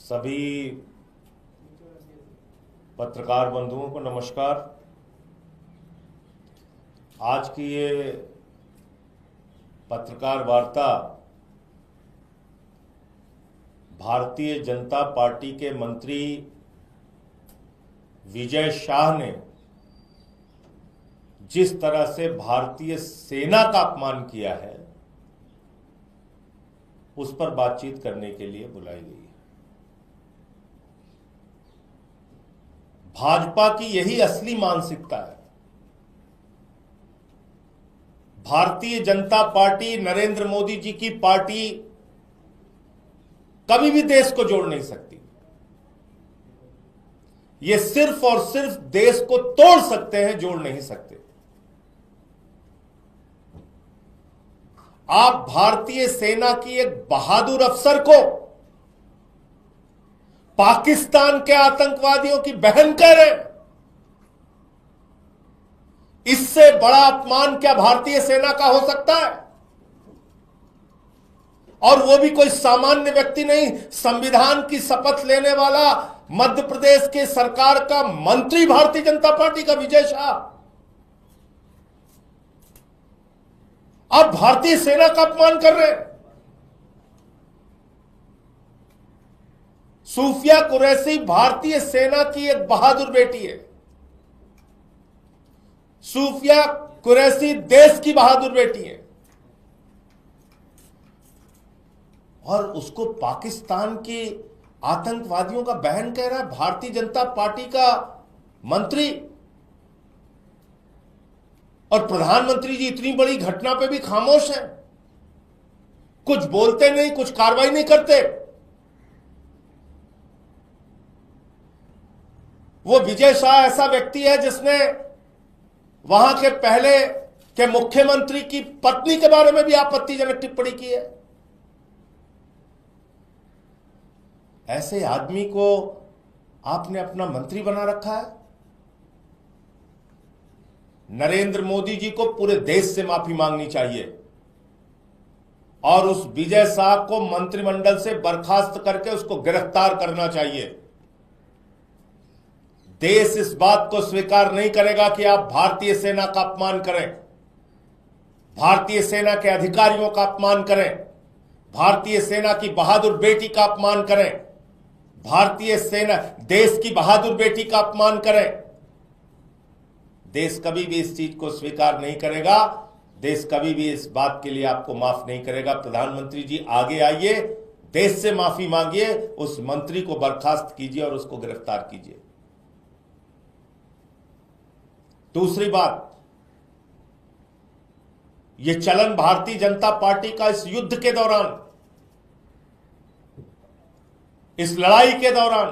सभी पत्रकार बंधुओं को नमस्कार। आज की ये पत्रकार वार्ता भारतीय जनता पार्टी के मंत्री विजय शाह ने जिस तरह से भारतीय सेना का अपमान किया है उस पर बातचीत करने के लिए बुलाई गई है। भाजपा की यही असली मानसिकता है। भारतीय जनता पार्टी, नरेंद्र मोदी जी की पार्टी कभी भी देश को जोड़ नहीं सकती। ये सिर्फ और सिर्फ देश को तोड़ सकते हैं, जोड़ नहीं सकते। आप भारतीय सेना की एक बहादुर अफसर को पाकिस्तान के आतंकवादियों की बहन कह रहे हैं। इससे बड़ा अपमान क्या भारतीय सेना का हो सकता है? और वो भी कोई सामान्य व्यक्ति नहीं, संविधान की शपथ लेने वाला मध्य प्रदेश के सरकार का मंत्री, भारतीय जनता पार्टी का विजय शाह। आप भारतीय सेना का अपमान कर रहे हैं। सूफिया कुरैशी भारतीय सेना की एक बहादुर बेटी है। सूफिया कुरैशी देश की बहादुर बेटी है और उसको पाकिस्तान के आतंकवादियों का बहन कह रहा है भारतीय जनता पार्टी का मंत्री। और प्रधानमंत्री जी इतनी बड़ी घटना पे भी खामोश हैं, कुछ बोलते नहीं, कुछ कार्रवाई नहीं करते। वो विजय शाह ऐसा व्यक्ति है जिसने वहां के पहले के मुख्यमंत्री की पत्नी के बारे में भी आपत्तिजनक टिप्पणी की है। ऐसे आदमी को आपने अपना मंत्री बना रखा है। नरेंद्र मोदी जी को पूरे देश से माफी मांगनी चाहिए और उस विजय शाह को मंत्रिमंडल से बर्खास्त करके उसको गिरफ्तार करना चाहिए। देश इस बात को स्वीकार नहीं करेगा कि आप भारतीय सेना का अपमान करें, भारतीय सेना के अधिकारियों का अपमान करें, भारतीय सेना की बहादुर बेटी का अपमान करें, भारतीय सेना देश की बहादुर बेटी का अपमान करें। देश कभी भी इस चीज को स्वीकार नहीं करेगा। देश कभी भी इस बात के लिए आपको माफ नहीं करेगा। प्रधानमंत्री जी आगे आइए, देश से माफी मांगिए, उस मंत्री को बर्खास्त कीजिए और उसको गिरफ्तार कीजिए। दूसरी बात, यह चलन भारतीय जनता पार्टी का इस युद्ध के दौरान, इस लड़ाई के दौरान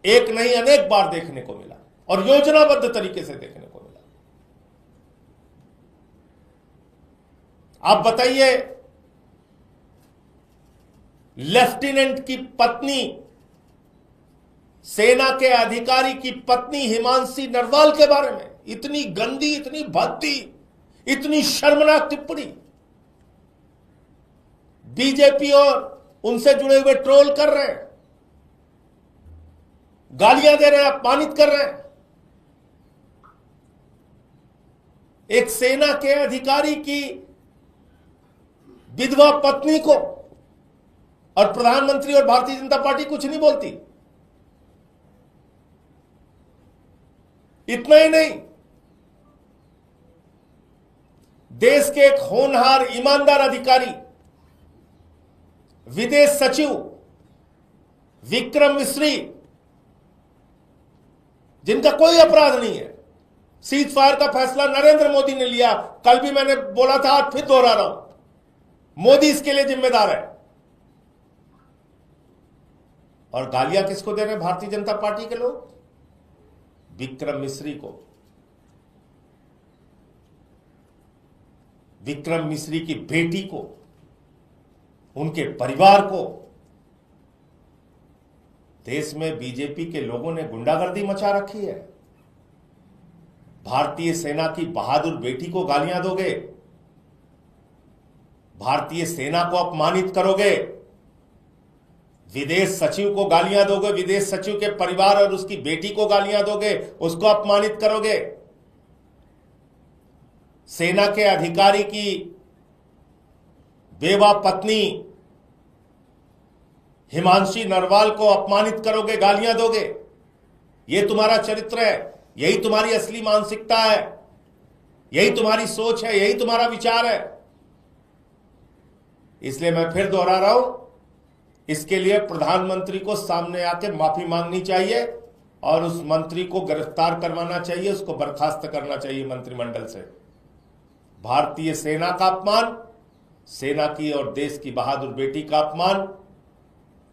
एक नहीं अनेक बार देखने को मिला और योजनाबद्ध तरीके से देखने को मिला। आप बताइए, लेफ्टिनेंट की पत्नी, सेना के अधिकारी की पत्नी हिमांशी नरवाल के बारे में इतनी गंदी, इतनी भद्दी, इतनी शर्मनाक टिप्पणी। बीजेपी और उनसे जुड़े हुए ट्रोल कर रहे हैं, गालियां दे रहे हैं, अपमानित कर रहे हैं। एक सेना के अधिकारी की विधवा पत्नी को और प्रधानमंत्री और भारतीय जनता पार्टी कुछ नहीं बोलती। इतना ही नहीं, देश के एक होनहार, ईमानदार अधिकारी, विदेश सचिव विक्रम मिश्री, जिनका कोई अपराध नहीं है, सीज फायर का फैसला नरेंद्र मोदी ने लिया। कल भी मैंने बोला था, आज फिर दोहरा रहा हूं, मोदी इसके लिए जिम्मेदार है। और गालियां किसको दे रहे हैं भारतीय जनता पार्टी के लोग? विक्रम मिश्री को। विक्रम मिश्री की बेटी को, उनके परिवार को। देश में बीजेपी के लोगों ने गुंडागर्दी मचा रखी है। भारतीय सेना की बहादुर बेटी को गालियां दोगे, भारतीय सेना को अपमानित करोगे, विदेश सचिव को गालियां दोगे, विदेश सचिव के परिवार और उसकी बेटी को गालियां दोगे, उसको अपमानित करोगे। सेना के अधिकारी की बेवा पत्नी हिमांशी नरवाल को अपमानित करोगे, गालियां दोगे। यह तुम्हारा चरित्र है, यही तुम्हारी असली मानसिकता है, यही तुम्हारी सोच है, यही तुम्हारा विचार है। इसलिए मैं फिर दोहरा रहा हूं, इसके लिए प्रधानमंत्री को सामने आके माफी मांगनी चाहिए और उस मंत्री को गिरफ्तार करवाना चाहिए, उसको बर्खास्त करना चाहिए मंत्रिमंडल से। भारतीय सेना का अपमान, सेना की और देश की बहादुर बेटी का अपमान,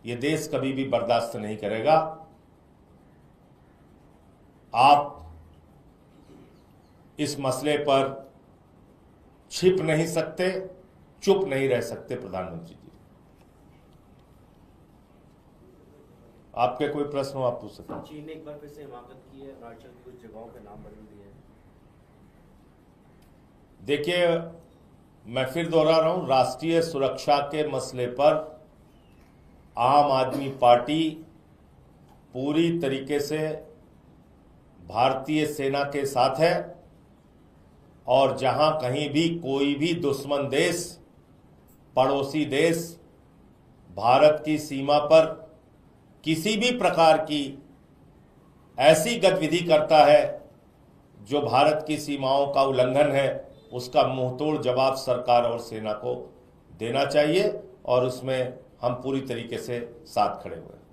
यह देश कभी भी बर्दाश्त नहीं करेगा। आप इस मसले पर छिप नहीं सकते, चुप नहीं रह सकते प्रधानमंत्री जी। आपके कोई प्रश्न हो आप पूछ सकते हैं। चीन ने एक बार फिर से हिमाकत की है, अरुणाचल की कुछ जगहों के नाम बदल दिए हैं। देखिए, मैं फिर दोहरा रहा हूं, राष्ट्रीय सुरक्षा के मसले पर आम आदमी पार्टी पूरी तरीके से भारतीय सेना के साथ है और जहां कहीं भी कोई भी दुश्मन देश, पड़ोसी देश भारत की सीमा पर किसी भी प्रकार की ऐसी गतिविधि करता है जो भारत की सीमाओं का उल्लंघन है, उसका मुंहतोड़ जवाब सरकार और सेना को देना चाहिए और उसमें हम पूरी तरीके से साथ खड़े हुए हैं।